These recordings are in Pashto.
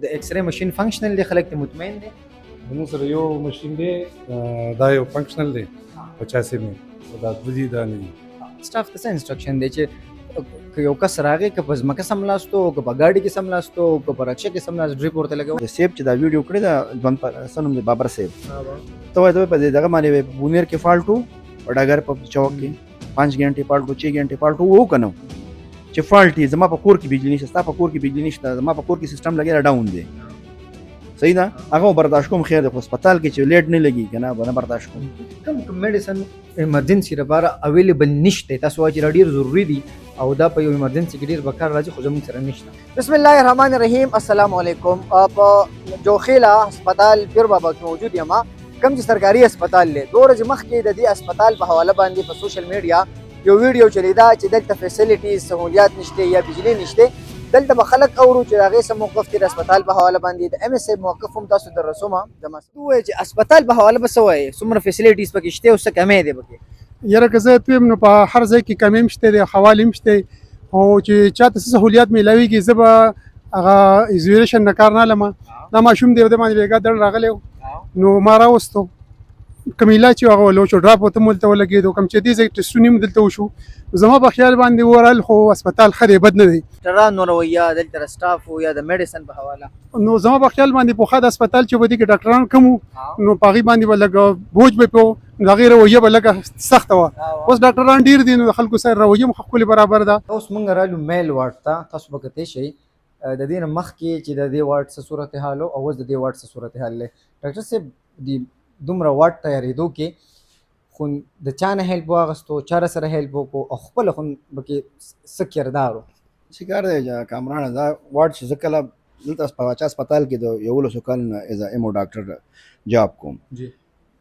د ایکس ری ماشين فنکشنل دی، خلک ته مطمئن دي. زموږ سره یو ماشین دی، دا یو فنکشنل دی 85 مې، او دا دوه دي، دا نه دي. سټاف ته څه انسټرکشن دی چې که یو کس راغی که په ځمکه سملاستو که په ګاډي کې سملاستو که په رکشه کې سملاست ډریپ ورته لګو. د سیب چې دا ویډیو کړی دا ځوان سنوم دی بابر سیب ته وایي په دې دغه باندې بونیر کې فالټو او ډاګر په چوک کې 5 غنټې فالټو 6 غنټې فالټو وو کنه چې فالټي زما په کور کې بجلی نشته، ستا په کور کې بجلی نشته، زما په کور کې سیستم لګی ډاون دی، صحیح ده، هغه برداشت کوم خیر دی، خو هسپتال کې چې لیټ نه لګي کنه به نه برداشت کوم. کوم میډیسن ایمرجنسي لپاره اویلیبل نشته، تاسو وايي چې ډیر ضروری دي او دا په یو ایمرجنسي کې ډیر بکار راځي، خو زموږ سره نشته. بسم الله الرحمن الرحیم. السلام علیکم. په جوخیلا هسپتال پیر بابا کې موجود یم، کوم چې سرکاري هسپتال دی. دوه ورځې مخکې د دې هسپتال په حواله باندې په سوشل میډیا یو ویډیو چلیدا چې دلته فیسیلیټیز سہولیات نشته یا بجلی نشته. دلته به خلک اورو چې هغې څه موقف دی د هسپتال په حواله باندې. د ایم ایس صاحب موقف هم تاسو در رسومه. ووایي چې هسپتال په حواله به څه وایي، څومره فیسیلیټیز پکې شته او څه کمی دی پکې؟ یاره که زه تویم نو په هر ځای کې کمی هم شته دی، خوالې هم شته، او چې چاته څه سهولیات میلاویږي زه به هغه ایزولیشن نه کار نه لم. دا ماشوم دی د باندې بېګا دړ راغلی نو ما راوستو، کوم علاج چې هغه ولو چې ډراپ ورته ملته ولګېدو، کوم چې دې ځای ټسټونه مو دلته وشو. زما په خیال باندې اورال خو هسپتال ښه دی، بد نه دی. ډاکټرانو رویه دلته سټاف یا د میډیسن په حواله نو زما په خیال باندې په خاص هسپتال چې ودی کې ډاکټران کم نو پاغي باندې ولګ بوج به په دا غیر رویه بلګه سخت و. اوس ډاکټران ډیر دي نو خلکو سره رویه مخکول برابر ده. اوس مونږ رالو میل وارډ ته، تاسو به کتئ شئ د دې نه مخکې چې د دې وارډ څه صورتحال او اوس د دې وارډ څه صورتحال دی. ډاکټر صاحب د دومره وارډ تیارېدو کې خو د چا نه هیلپ واغستو، چا سره هیلپ وکړو او خپله خو پکې څه کردار و؟ چې کار دی کامرانه دا وارډ چې زه کله دلته په پاچا هسپتال کې د 11 کال نه ایز ایمو ډاکټر جاب کوم.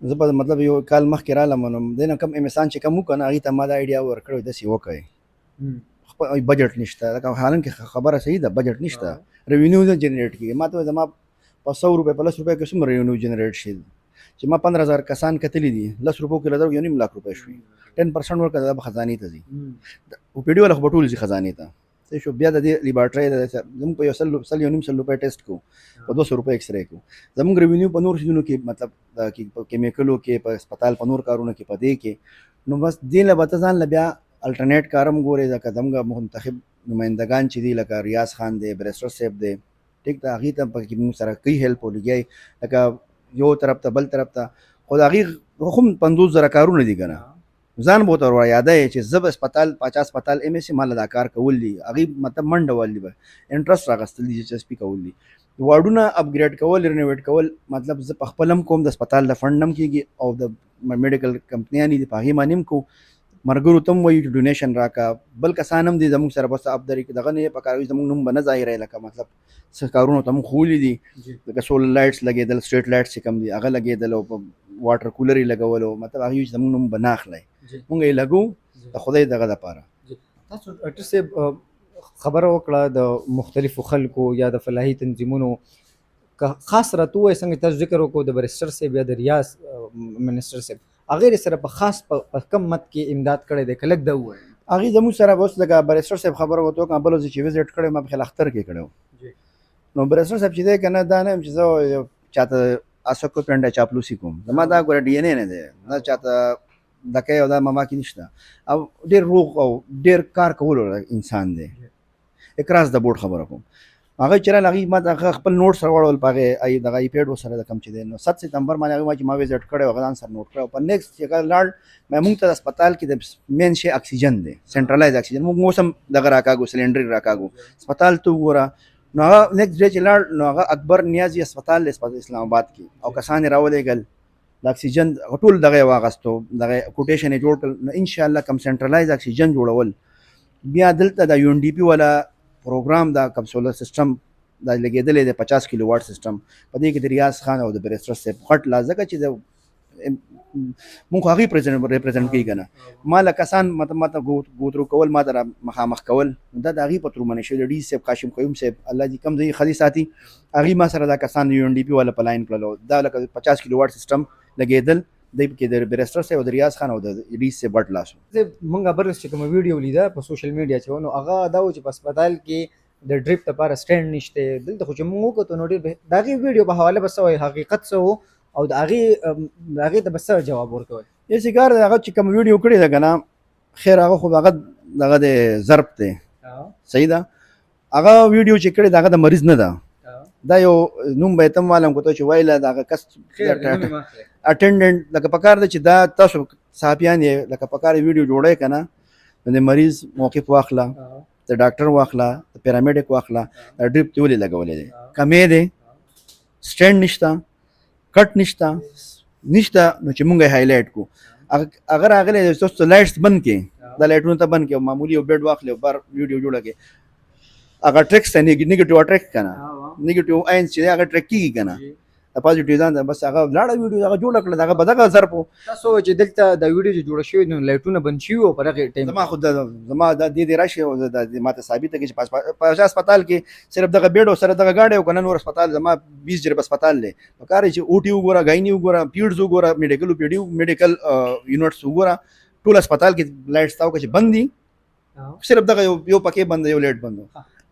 زه په مطلب یو کال مخکې رالم نو دی نه کم امسان چې کم وکړه هغې ته ما دا ایډیا ورکړی داسې وکړئ، بجټ نشته، لکه حالانکې خبره صحیح ده، بجټ نشته، ریونیو نه جنریټ کېږي. ما ته زما په 100 روپۍ په 10 روپۍ کې څومره ریونیو جنریټ شي چې ما 15,000 کسان کتلی دي، 10 روپو کې لدر 1.5 لک روپۍ شوي، 10% ورکړه دا به خزانې ته ځي، او پی ډي والا خو به ټول ځي خزانې ته. صحیح شو. بیا د دې لیبارټرۍ زموږ په 100 روپۍ ټیسټ کوو، په 200 روپۍ ایکس رې کوو. زموږ ریونیو په نور شیزونو کې مطلب په کیمیکلو کې، په هسپتال په نور کارونو کې، په دې کې نو بس دې له به ته ځان له بیا الټرنیټ کارم ګورې. ځکه زموږ منتخب نمایندګان چې دي لکه ریاض خان دی، بریسټر صاحب دی، ټیک ده، هغې ته پکې موږ سره کوي هیلپ ولګي، لکه یو طرف ته بل طرف ته، خو د هغې هم 50,000 کارونه دي که نه. ځان به ورته یادوي چې زه به هسپتال پاچا هسپتال ایم ایس ما له دا کار کول دي، هغې مطلب منډه ول دي، به انټرسټ راغستل دي، دلچسپي کول دي، واردونه اپګریډ کول، رینوویټ کول. مطلب زه په خپل هم کوم، د هسپتال د فنډ هم کېږي او د میډیکل کمپنیانې دي په هغې باندې هم کوو. مرګرو ته هم وایي چې ډونیشن راکړه، بل کسان هم دي زموږ سره بس ابدري کې دغه نه یې پکاروي، زموږ نوم به نه ظاهروي، لکه مطلب څه کارونو ته موږ ښولي دي، لکه سولر لایټس لګېدل، سټریټ لایټس چې کوم دي هغه لګېدل، او په واټر کولر یې لګولو، مطلب هغه چې زموږ نوم به نه اخلئ، موږ یې لګو د خدای دغه دپاره. تاسو ډاکټر صاحب خبره وکړه د مختلفو خلکو یا د فلاحي تنظیمونو، که خاص راته ووایئ څنګه تاسو ذکر وکړو د بریسټر صاحب یا د ریاض منسټر صاحب، هغې سره په خاص په کم مد کې امداد کړی دی، که لږ ده ووایي؟ هغې زموږ سره به اوس لکه بریسټر صاحب خبره ورته وکړم، بل ځای چې وزټ کړی ما په خیال اختر کې کړی و. نو بریسټر صاحب چې دی که نه، دا نه یم چې زه چاته اسکو پنډه چاپلوسي کوم، زما دا ګوره ډي ان اے نه دی، نه چاته دکۍ او دا مما کې نشته، او ډېر روغ او ډېر کار کولو انسان دی، اکراس د بورډ خبره کوم. هغه چې راغله هغې ما ته خپل نوټ سره واړول، په هغې دغه آی پیډ ورسره د کوم چې دی نو 7 ستمبر باندې هغې ما چې ما وزټ کړی و هغه ځان سره نوټ کړی. په نیکسټ چې کله لاړ موږ ته د هسپتال کې د مین شی اکسیجن دی، سنټرلایز اکسیجن، موږ اوس هم دغه راکاږو، سلنډر راکاږو هسپتال ته وګوره. نو هغه نیکسټ ډے چې لاړ نو هغه اکبر نیازي هسپتال دی اسلام آباد کې، او کسان یې راولېږل، د اکسیجن ټول دغه یې واغستو، دغه کوټیشن یې جوړ کړل. نو انشاءالله کوم سنټرلایز اکسیجن جوړول، بیا دلته د یو ان ډي پي والا پروګرام دا کوم سولر سسټم دا لګېدلی دی 50 کیلو واټ سسټم، په دې کې د ریاض خان او د بریسټر صاحب غټ لاس، ځکه چې د مونږ هغې ریپرزنټ کوي که نه، ما له کسان ماته ګوترو کول، ما ته مخامخ کول، دا د هغې په ترو باندې شوي. د ډي صاحب قاشم قیوم صاحب الله دې کم ځای ښه ساتي، هغې ما سره دا کسان یو ان ډي پي والا په لاین کړل، دا لکه 50 کیلو واټ سسټم لګېدل، دی پکې د بریسټر صاحب او د ریاض خان او د ډي صاحب غټ لاس و. مونږ برس چې کومه ویډیو لیده په سوشل میډیا چې نو هغه دا و چې په هسپتال کې د ډریپ لپاره سټینډ نشته دلته خو چې موږ وکړو نو ډېر د هغې ویډیو په حواله به څه وایي حقیقت څه و او د هغې ته به څه جواب ورکوئ یې کار دی هغه چې کوم ویډیو کړی ده که نه خیر هغه خو هغه دغه د ضرب دی صحیح ده هغه ویډیو چې کړی ده هغه د مریض نه ده دا یو نوم به یې ته معلوم کړو چې وایله د هغه کس اټینډنټ لکه پکار ده چې دا تاسو صحافیان یې لکه پکار ویډیو جوړی که نه د مریض موقف واخله د ډاکټر واخله د پیرامیډیک واخله دا ډریپ ته ولې لګولی دی کمې دی سټینډ نشته کټ نشته نو چې مونږ یې هایلایټ کړو اگر راغلی تاسو لایټس بند کړئ دا لایټونو ته بند کړئ معمولي یو بیډ واخلئ او بار ویډیو جوړه کړئ هغه ټریکس ته نیګیټیو اټریک که نه نیګیټیو آینس چې دی هغه ټریک کېږي که نه د پازیټیو ځان ته بس هغه لاړه ویډیو هغه جوړه کړله هغه به دغه ضرب و تاسو چې دلته د ویډیو چې جوړه شوې نو لایټونه بند شوي وو په دغې ټایم زما خو زما دا دې راشي او ما ته ثابته کړي چې په هسپتال کې صرف دغه بیډ او سره دغه ګاډی او که نه نور هسپتال زما 20 جریب هسپتال دی پکار دی چې او ټي وګوره ګایني وګوره پیډز وګوره میډیکل او میډیکل یونټس وګوره ټول هسپتال کې لایټس تاو چې بند دي صرف دغه یو پکې بند یو لایټ بند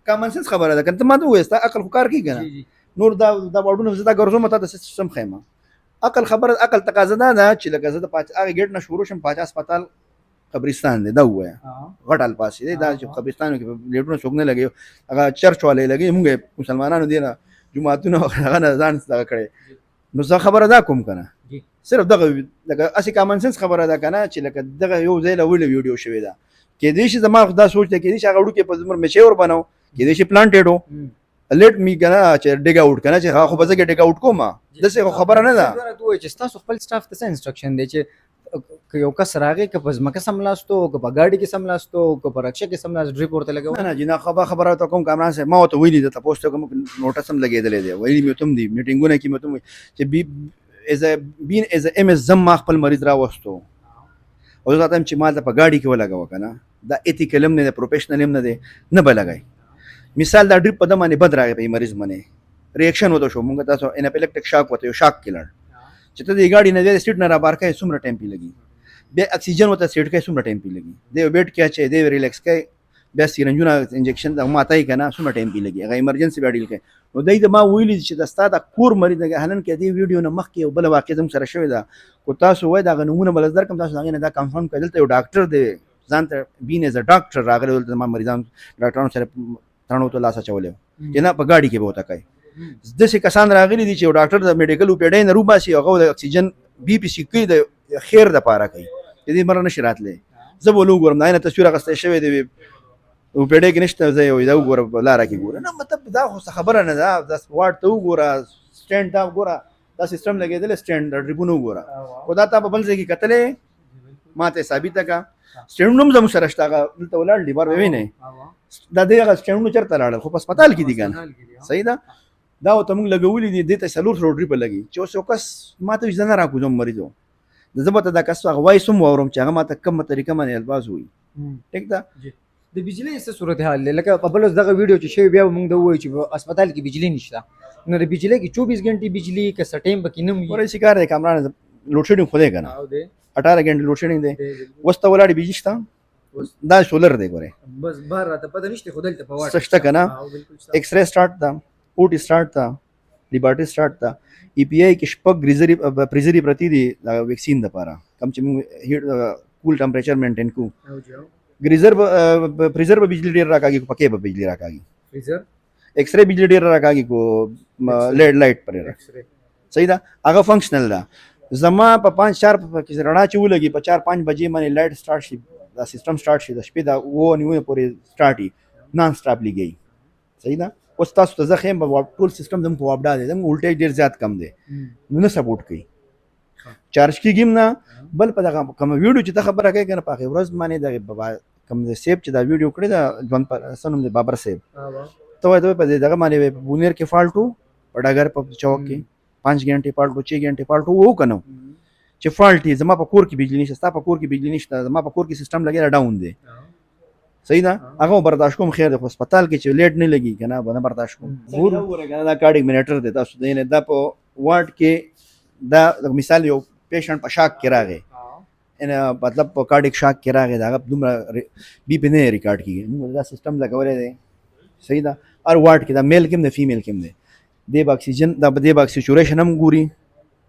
کامن سنس خبره ده کنه ته ما ته وایې ستا عقل خو کار کوي که نه نور دا واډونه زه دا ګرځوم ته د سیستم خیم عقل خبره عقل تقاضا ده چې لکه زه د هغه ګیټ نه شروع شم پاچا هسپتال قبرستان دی دا ووایه غټ الفاظ دی دا چې قبرستانو کې لیټونه څوک نه لګي هغه چرچ والے لګي موږ مسلمانانو دی نه جمعتونه هغه نه ځان دغه کړی نو زه خبره دا کوم که نه صرف دغه لکه هسې کامن سنس خبره ده که نه چې لکه دغه یو ځای له ولې ویډیو شوې ده کېدای شي زما دا سوچ دی کېدای شي هغه وړوکی په زمر میچې ور بنو کېدای شي پلانټېډ و لیټ می کنه چې ډیګ آوټ کنه چې هغه خو به زه ډیګ آوټ کوم داسې خبره نه ده چې ستاسو خپل سټاف ته څه انسټرکشن دی چې که یو کس راغی که په ځمکه سملاستو که په ګاډي کې سملاستو که په رکشه کې سملاست ډریپ ورته لګوي نه جنا خبره ته کوم کامران صاحب ما ورته ویلي ده تاسو ته کوم نوټس هم لګېدلی دی ویلي مې ته هم دي میټینګونه کې مې ته چې از ام اس زم ما خپل مریض راوستو او زه ته چې ما ته په ګاډي کې ولګوه که نه دا ایتیکل هم نه دی پروفیشنل هم نه دی نه به لګئ مثال دا ډریپ په ده باندې بد راغی په مریض باندې ریاکشن وته شو مونږ تاسو اناپیلیکټک شاک وته یو شاک کلر چې ته د ګاډي نه د سیټ نه را بار کړې څومره ټایم پی لګي بیا اکسیجن وته سیټ کې څومره ټایم پی لګي د بیډ کې چې د ریلیکس کې بیا سیرنجونه انجکشن د ماتای کنه څومره ټایم پی لګي هغه ایمرجنسي بیا ډیل کې نو دای د ما ویلي چې د ستا د کور مریض د هلن کې دی ویډیو نه مخ کې بل واقع زم سره شوی دا کو تاسو وای دا غنمونه بل در کوم تاسو هغه نه دا کنفرم کړل ته یو ډاکټر دی ځان ته بین از ا ډاکټر راغلی ولته ما مریضان ډاکټرانو سره تړنو ته لاس اچولی چې نه په ګاډي کې به ورته کوي داسې کسان راغلي دي چې یو ډاکټر د میډیکل اوپیډۍ نه روباسي هغه د اکسیجن بي پي سي کوي د خیر دپاره کوي د دې مره نشي راتلی زه به ولو ګورم دا نه تصویر اخیستی شوی دی اوپیډۍ کې نشته زه یو دا وګوره په لاره کې ګوره نه مطلب دا خو څه خبره نه ده دا واټ ته وګوره سټینډ ته وګوره دا سیسټم لګېدلی سټینډ د ټریبون وګوره خو دا تا په بل ځای کې کتلی ما ته ثابته کړه سټینډونه هم زموږ سره شته هغه دلته ولاړ دي بار به وینئ دا دی هغه سټینډونه چېرته لاړل خو په هسپتال کې دي که نه صحیح ده دا ورته موږ لګولي دي دې ته 400 ډریپه لګي چې اوس یو کس ما ته زه نه راکوځم مریض و زه به ته دا کس هغه وایس هم واورم چې هغه ما ته کومه طریقه باندې الفاظ وایي ټیک ده د بجلی څه صورتحال دی لکه په بل دغه ویډیو چې شوی بیا موږ ته ووایو چې په هسپتال کې بجلی نشته نو د بجلی کې 24 غنټې بجلی که څه ټایم پکې نه وي ورې شکار دی کامران لوډ شیډینګ خو دی که نه 18 غنټې لوډ شیډینګ دی اوس ته ولاړې بجلی شته دا سولر دی ګورې بس بهر راته پته نشته خو دلته په واټ څه شته که نه ایکس رے سټارټ ده او ټي سټارټ ده لیبرټي سټارټ ده ای پی آی کې شپږ پریزري پرتی دي د ویکسین دپاره کم چې موږ کول ټمپریچر مینټین کوو گریزر فریزر به بجلی ډیر راکاږي پکې به بجلی راکاږي فریزر ایکس رے بجلی ډیر راکاږي کو لیډ لایټ پر صحیح ده هغه فنکشنل ده زما په 5-4 کې رڼا چې ولګي په 4-5 بجې باندې لایټ سٹارټ شي دا سیستم سٹارټ شي د شپې دا و نیو پورې سٹارټ شي نان سټاپ لګي صحیح ده اوس تاسو ته ځخم په ټول سیستم زم په واپډا دي زم ولټیج ډیر زیات کم دی نو نه سپورټ کوي چارج کیږم نه بل په دغه کوم ویډیو چې ته خبره کوي کنه په ورځ باندې د کوم سیب چې دا ویډیو کړی دا ژوند پر سنوم دی بابر سیب ته وایي په دغه باندې بونیر کې فالټو په ډاګر په چوک کې 5 غنټې فالټو 6 غنټې فالټو وو کنه چې فالټي زما په کور کې بجلی نشته ستا په کور کې بجلی نشته زما په کور کې سیستم لګی ډاون دی صحیح ده هغه برداشت کوم خیر د هسپتال کې چې لیټ نه لګي کنه به نه برداشت کوم ګور کنه دا کارډیک مینیټر دی تاسو دینه دا په وارډ کې دا مثال یو پیشنټ په شاک کې راغی ان مطلب په کارډیک شاک کې راغی دا دومره بي پی نه ریکارډ کیږي نو دا سیستم لګولې دی صحیح ده هر وارډ کې دا میل کې هم دی فیمیل کې هم دی دی به اکسیجن دا به دی به اکسیچوریشن هم ګوري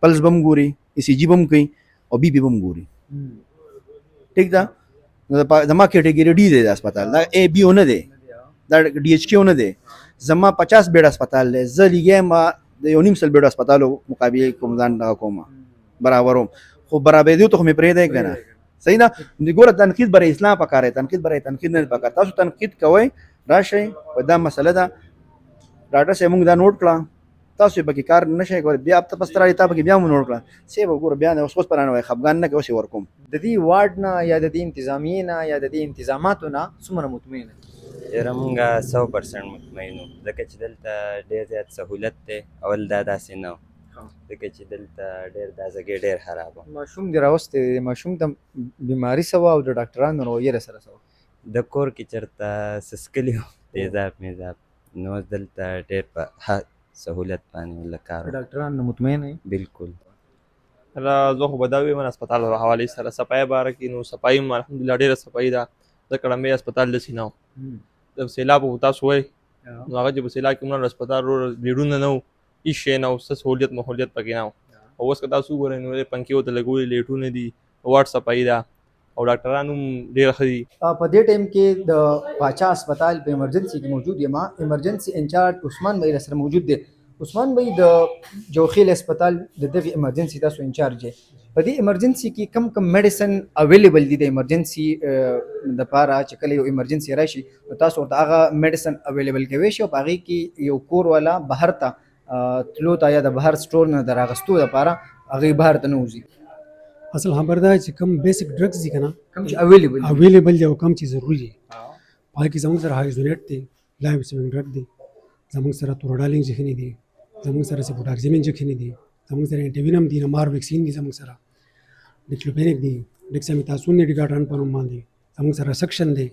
پلس به هم ګوري ای سی جي به هم کوي او بي پي به هم ګوري ټیک ده نو زما کیټګري ډي دی د هسپتال دا اے بي نه دی دا ډي ایچ کیو نه دی زما 50 بیډ هسپتال دی زه لګیم د یو نیم سل بیډ هسپتالو مقابله کوم ځان دغه کوم برابروم خو برابرېدو ته خو مې پرېږدی که نه صحیح ده ګوره تنقید برای اسلام پکار دی تنقید برای تنقید نه پکار تاسو تنقید کوئ راشئ په دا مسله ده ډاکټر صاحب موږ دا نوټ کړه تاسو یې پکې کار نه شئ کولی بیا ته پس ته راځي تا پکې بیا مو نوټ کړه صاحب وګوره بیا نه اوس پرانه وایي خفګان نه کوي اوس یې ورکوم د دې وارډ نه یا د دې انتظامیې نه یا د دې انتظاماتو نه څومره مطمئن یې؟ یاره مونږ 100% مطمئن وو ځکه چې دلته ډېر زیات سهولت دی اول دا داسې نه و ځکه چې دلته ډېر دا ځګې ډېر خراب و ماشوم دې راوستی دی ماشوم ته بیماري څه وه او د ډاکټرانو رویه سره څه وه؟ د کور کې چېرته سسکلي وو تیزاب میزاب نو اوس دلته ډېر په ښه سهولت باندې له کار و. ډاکټران نه مطمئن یې؟ بالکل زه خو به دا ویم هسپتال په حوالې سره صفایي باره کې نو صفایي هم الحمدلله ډېره صفایي ده ځکه ړمبی هسپتال داسې نه و د سیلاب خو تاسو وایي نو هغه چې په سیلاب کې مړه هسپتال بیډونه نه وو هېڅ شی نه و څه سهولیت مهولیت پکې نه و او اوس که تاسو وګورئ نو پنکې ورته لګولي لیټونه دي واټ صفایي ده او ډاکټران هم ډېر ښه دي. په دې ټایم کې د پاچا هسپتال په ایمرجنسي کې موجود یم ایمرجنسي انچارج عثمان بھائی سره موجود دی عثمان بھائی د جوخیل هسپتال د دغه ایمرجنسي تاسو انچارج یې په دې ایمرجنسي کې کم کم میډیسن اویلیبل دي د ایمرجنسي دپاره چې کله یو ایمرجنسي راشي نو تاسو ورته هغه میډیسن اویلیبل کوی شي او په هغې کې یو کور والا بهر ته تلو ته یا د بهر سټور نه د راغستو دپاره هغې بهر ته نه وځي اصل خبر دا چې کم بیسک ډرګز دي که نه کم چې اویلیبل دی او کم چې ضروري دي په هغې کې زموږ سره هایزونیټ دی لایف سیوینګ ډرګ دی زموږ سره توروډال انجکشنې دي زموږ سره سپوټاکزیم انجکشنې دي زموږ سره انټیوینم دي نمار ویکسین دي زموږ سره ډیکلوپینیک دي ډیکسامیتاسون دی ډیکاټران په نوم باندې زموږ سره سکشن دی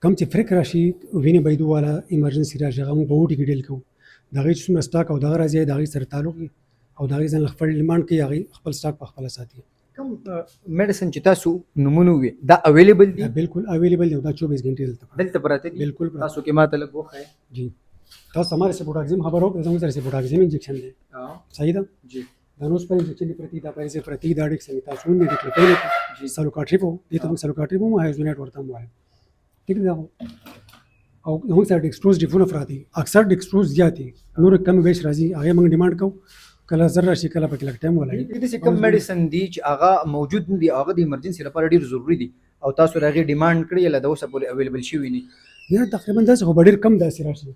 کم چې فریک راشي وینې بهیدو والا ایمرجنسي راشي هغه موږ په اوټي کې ډیل کوو د هغې چې څومره سټاک او دغه راځي د هغې سره تعلق وي او د هغې ځان له خپل ډیمانډ کوي هغې خپل سټاک په خپله ساتي کم میډیسن چې تاسو نومونه وي دا اویلیبل دي بالکل اویلیبل دی دا 24 غنټې دلته پراته دي بالکل تاسو کې ماته لږ وښایئ جی تاسو हमारे سپوټاکزیم خبر هو زموږ سره سپوټاکزیم انجکشن دی صحیح ده جی دا نو سپر انجکشن دی پرتی دا پرې پرتی دا ډیکسامیتاسون دی ډیکلوپینیک جی سلوکاټریپو دې ته موږ سلوکاټریپو مو هایزونیټ ورته وایو ٹھیک ده او موږ سره ډیکسټروز ډیفونه فرادي اکثر ډیکسټروز زیاتی نور کم ویش راځي هغه موږ ډیمانډ کوو کله زر راشي کله پکې لګ ټایم ولګي دې څه کم میډیسن دي چې هغه موجود نه دي هغه د ایمرجنسي لپاره ډیر ضروری دي او تاسو راغي ډیمانډ کړی له دوسه پورې اویلیبل شوی نه یا تقریبا داسې خو ډېر کم داسې راشي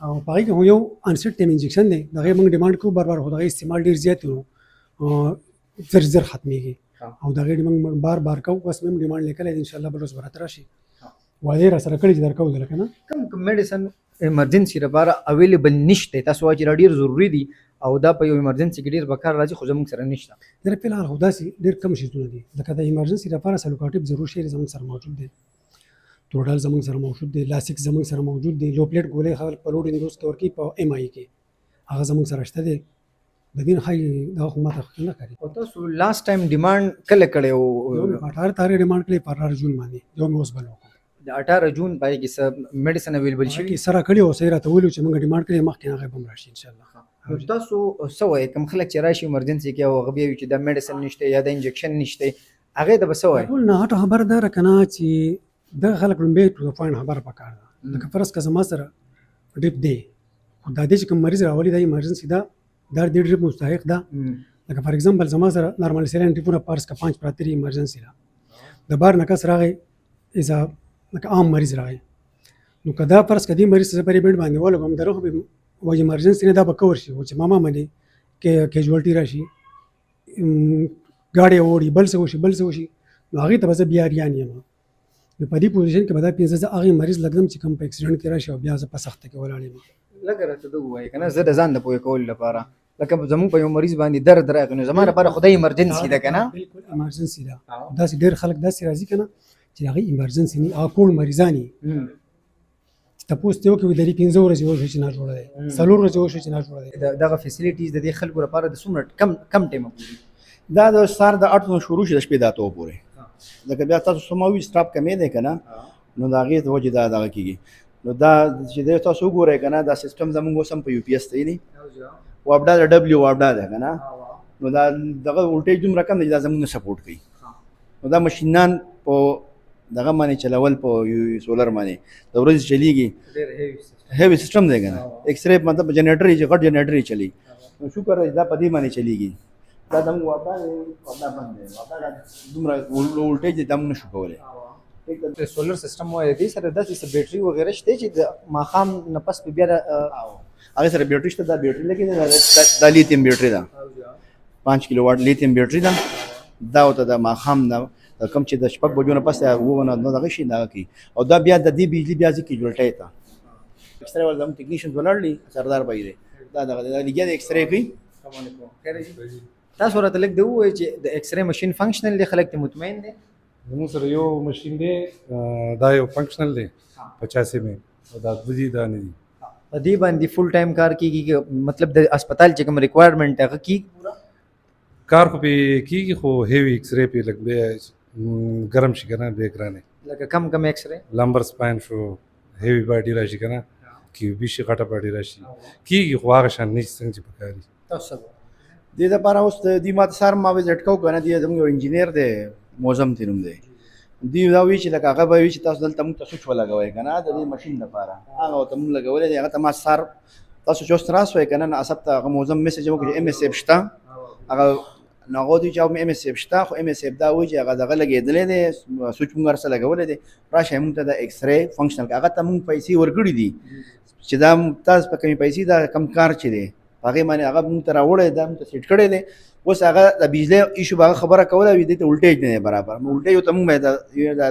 او په هغې کې یو انسټ ټایم انجکشن دی د هغې موږ ډیمانډ کوو بار بار خو د هغې استعمال ډېر زیات و زر زر ختمېږي او د هغې موږ بار بار کوو بس مې هم ډیمانډ لیکلی دی انشاءالله بل ورځ به راته راشي وعدې را سره کړي چې درکوو دله که نه کم کم میډیسن ایمرجنسي لپاره اویلیبل نشته تاسو وایئ چې دا ډېر ضروري دي او دا په یو ایمرجنسي کې ډېر بکار راځي خو زموږ سره نشته در فلحال خو داسې ډېر کم شیزونه دي لکه د ایمرجنسي لپاره سلوکاټیپ ضرور شی زموږ سره موجود دی توډال زموږ سره موجود دی لاسک زموږ سره موجود دی لو پلیټ ګولۍ خلک په لوډ اندوز کې ورکوي په ایم آی کې هغه زموږ سره شته دی د دې ښایي دا خو ماته ښه نه ښکاري او تاسو لاست ټایم ډیمانډ کله کړی و 18 تاریخ ډیمانډ کړی په 18 جون باندې یو مې اوس بل وکړو د 18 جون باندې کې څه میډیسن اویلیبل شي چې سره کړی او صحیح راته ویلو چې موږ ډیمانډ کړی مخکې هغه به هم راشي انشاءالله تاسو څه وایئ کوم خلک چې راشي ایمرجنسي کې او هغه بیا وایي چې دا میډیسن نشته یا د انجکشن نشته هغې ته به څه وایئ ټول نه هټه خبره دا ده که نه چې دغه خلک لومبۍ ټو د پوینټ خبره پکار ده لکه فرض که زما سره ډریپ دی خو دا دی چې کوم مریض راولي دا ایمرجنسي ده دا دې ډریپ مستحق ده لکه فار ایگزامپل زما سره نارمل سیلین ډریپونه فرض که 5 پراته دي ایمرجنسي ده د بار نه کس راغی ایزا لکه عام مریض راغی نو که دا فرض که دې مریض ته زه پرې بیډ باندې ولګوم دغه خو به وایي ایمرجنسي نه دا به کور شي خو چې ماما باندې کیجوالټي راشي ګاډی وړي بل څه وشي نو هغې ته به زه بیا ریان یم نو په دې پوزیشن کې به دا پنځه زه هغې مریض لږدم چې کوم په اکسیډنټ کې راشي او بیا زه په سخته کې ولاړ یم لږه راته ده ووایئ که نه زه د ځان د پوهې کولو لپاره لکه زموږ په یو مریض باندې درد راغی نو زما لپاره خو دا ایمرجنسي ده که نه بالکل ایمرجنسي ده داسې ډېر خلک داسې راځي که نه چې د هغې ایمرجنسي نه هغه کوڼ مریضان یي چې تپوس ته وکړي د دې 15 ورځې وشوي چې ناجوړه دی 4 ورځې وشوي چې ناجوړه دی دغه فیسیلیټیز د دې خلکو لپاره د څومره کم ټایمه پورې دا د سهار د 8 نه شروع شي د شپې د 8 پورې لکه بیا تاسو سموي سټاپ کمې دی که نه نو د هغې د وجې دا دغه کېږي نو دا چې دی تاسو وګورئ که نه دا سیسټم زمونږ اوس هم په یو پی ایس دی وابډا د ډبلیو وابډا ده که نه نو دا دغه ولټیج دومره کم دی چې دا زمونږ نه سپورټ کوي نو دا ماشینان په دغه باندې چلول په سولر باندې د ورځې چلیږي هیوي سیسټم دی که نه ایکس رے مطلب جنریټر یې چې غټ جنریټر یې چلی نو شکر دی دا په دې باندې چلیږي دا زموږ وابډا دی وابډا بند دی وابډا دومره ولټیج دی دا موږ نشو کولی سولر سیستم وایي دې سره داسې څه بیټري وغیره شته چې د ماښام نه پس به بیا هغه سره بیټري شته دا بیټري لګي دا لیتیم بیټري ده 5 کیلو واټ لیتیم بیټري ده دا ورته د ماښام نه کم چې د شپږ بجو نه پس وونه نو دغه شي دغه کوي او دا بیا د دې بجلي بیا ځکه جوړټی ته اکسرے ول زموږ ټیکنیشنز ولاړلی سردار بھائی دی دا دغه لګیا د اکسرے کوي تاسو راته لږ د ووایي چې د ایکس رے ماشین فنکشنل دی خلک ته مطمئن دی زموږ سره یو ماشین دی دا یو فنکشنل دی 85 میں او دا دوی دا نه دي په دې باندې فل ټایم کار کیږي مطلب د هسپتال چې کوم ریکوایرمنٹ هغه کیږي کار خو به کیږي خو هیوی ایکس رے په لګ به ګرم شي کنه به ګرانه لکه کم کم ایکس رے لمبر سپاین شو هیوی باډي راشي کنه کی بیشي غټه باډي راشي کیږي خو هغه شان نه څنګه چې پکاري تاسو دې لپاره اوس د دې ماته سار ما وزټ کو کنه دې زموږ یو انجینیر دی موزم تینوم دی دی دا وی چې لکه هغه به وی چې تاسو دلته موږ تاسو چول لګوي کنه د دې ماشين لپاره هغه ته موږ لګولې دی هغه ته ما سار تاسو چې تراس وای کنه نه اسب ته موزم میسج وکړي ام اس اف شتا هغه نو دی چې ام اس اف شتا خو ام اس اف دا وی چې هغه دغه لګېدلې دی سوچ موږ سره لګولې دی راشه موږ ته د ایکس رے فنکشنل هغه ته موږ پیسې ورګړي دي چې دا تاسو په کمی پیسې دا کم کار چي دی هغه باندې هغه موږ ته راوړې دا موږ سیټ کړی دی اوس هغه د بجلی ایشو هغه خبره کوله وي دې ته ولټیج نه برابر ولټیج ته موږ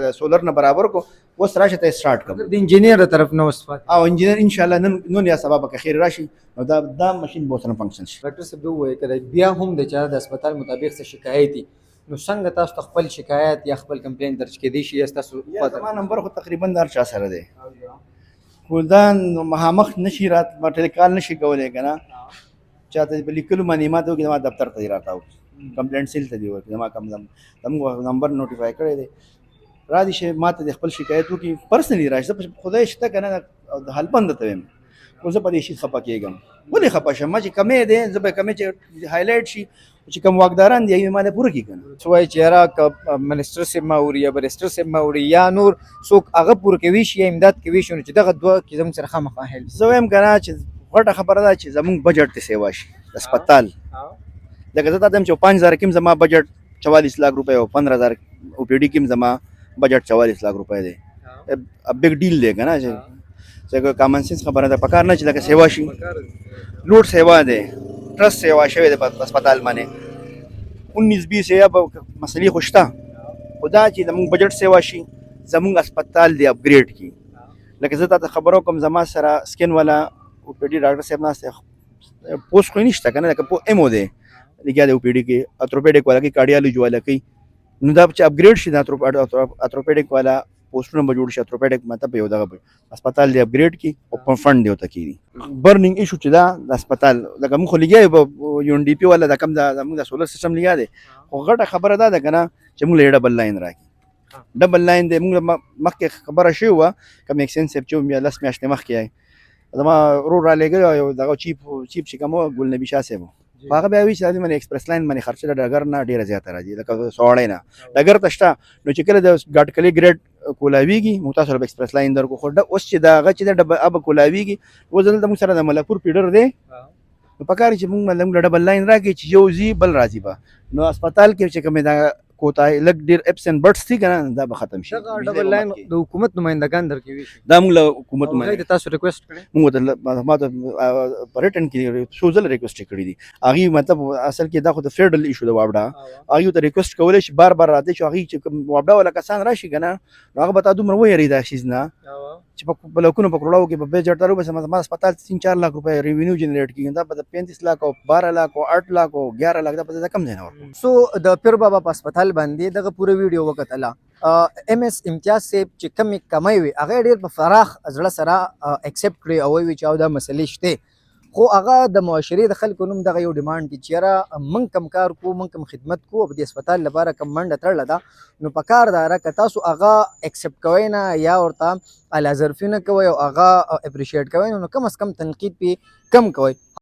د سولر نه برابر کو اوس راشه ته سٹارټ کوم د انجینیر طرف نو استفاده او انجینیر ان شاء الله نن یا سبب کې خیر راشي نو دا ماشين به سره فنکشن شي ډاکټر صاحب وایي کړه بیا هم د چا د هسپتال مطابق څه شکایت دي نو څنګه تاسو خپل شکایت یا خپل کمپلین درج کړئ شي تاسو یا زما نمبر خو تقریبا دار چا سره دی خو دا مخامخ نشي رات ما ټلیکال نشي کولای کنه چاته په لیکلو باندې ما ته کې ما دفتر ته راټاو کمپلینټ سیل ته دی ورته ما کم زموږ نمبر نوټیفای کړی دی را دي چې ما ته خپل شکایت وکي پرسنلی راځي خدای شته کنه د حل بند ته ویم خو زه په دې شي خپه کېږم ولې خپه شم چې کمې دی زه به کمې چې هایلایټ شي چې کوم واکداران دی ما نه پوره کیږي سوای چهره منسٹر سے ماوري یا برسټر سے ماوري یا نور څوک هغه پوره کوي شي امداد کوي شي چې دغه دوه کې زموږ سره خامخا هل زه ویم کنه چې غټه خبره ده چې زموږ بجټ ته سیوا شي د هسپتال لکه زه تا دم چې 5000 کیم زما بجټ 44 लाख रुपए او 15000 او پی ډی کیم زما بجټ 44 लाख रुपए دی ا بیگ ډیل دی کنه چې کامن سنس خبره ده پکار نه چې لکه سیوا شي لوټ سیوا ده ټرست سیوا شوی د هسپتال باندې 19-20 یا مسلې خوشته خدا چې زموږ بجټ سیوا شي زموږ هسپتال دی اپګریډ کی لکه زه ته خبرو کوم زما سره سکن والا او پی ډی ډاکټر صاحب ناسته پوسټ خو نشته کنه لکه په ایمو دی لګیا دی او پی ډی کې اتروپیډیک والا کې کارډیالوجي والا کې نو دا چې اپګریډ شي د اتروپیډیک والا پوسټونه به جوړ شي اتروپیډیک مطلب یو دغه هسپتال دی اپګریډ کی او په فند دی وته کیږي برنینګ ایشو چې دا د هسپتال لکه موږ لګیا یو ان ډی پی والا د کم د موږ د سولر سیستم لګیا دی خو غټه خبره ده کنه چې موږ ډبل لاین راکې ډبل لاین دی موږ مخکې خبره شوی وه کوم ایکسنسیف چې بیا لس میاشتې مخکې زما ورور را لېږلی یو دغه چیپ چې کوم و ګل نبي شاه صاحب خو هغه بیا وایي چې د ایکسپریس لاین باندې خرچه د ډګر نه ډېره زیاته راځي لکه سوړی نه ډګر ته شته نو چې کله د ګاټکلي ګریډ کولاویږي موږ تاسو سره ایکسپریس لاین درکو خو اوس چې د هغه چې د اب کولاویږي اوس دلته موږ سره د ملکپور پیډر دی نو پکار چې موږ ډبل لاین راکړي چې یو ځي بل راځي به نو هسپتال کې چې کومې دا کوتاه لګ ډیر اپسن بټس دي کنه دا به ختم شي دا ډبل لاین د حکومت نمائندگان درکوي شي دا موږ له حکومت باندې تاسو ریکوست کړی موږ ته ما ته پریټن کې سوزل ریکوست کړی دي هغه مطلب اصل کې دا خو د فیډرل ایشو د وابډا هغه ته ریکوست کولای شي بار بار راځي چې هغه چې وابډا ولا کسان راشي کنه هغه به تاسو دومره وایي دا شیز نه چې په بلکونو په کروڑو کې په بجټ درو به ما هسپتال 3-4 लाख रुपए ریوینیو جنریټ کیږي دا په 35 लाख او 12 लाख او 8 लाख او 11 लाख دا په کم ځای نه ورکو سو د پیر بابا په هسپتال باندې دغه پوره ویډیو وکړه ام اس امتیاز صاحب چې کمی کمای وي هغه ډیر په فراخ زړه سره اکسپټ کړی او وی چې دا مسلې شته خو هغه د معاشرې د خلکو نوم دغه یو ډیمانډ دی چې یاره موږ کم کار کوو موږ کم خدمت کوو او د هسپتال لپاره کم منډه تړله ده نو پکار ده که تاسو هغه اکسپټ کوئ نه یا ورته اعلی ظرفي نه کوئ او هغه اپریشیټ کوئ نو کم از کم تنقید پې کم کوئ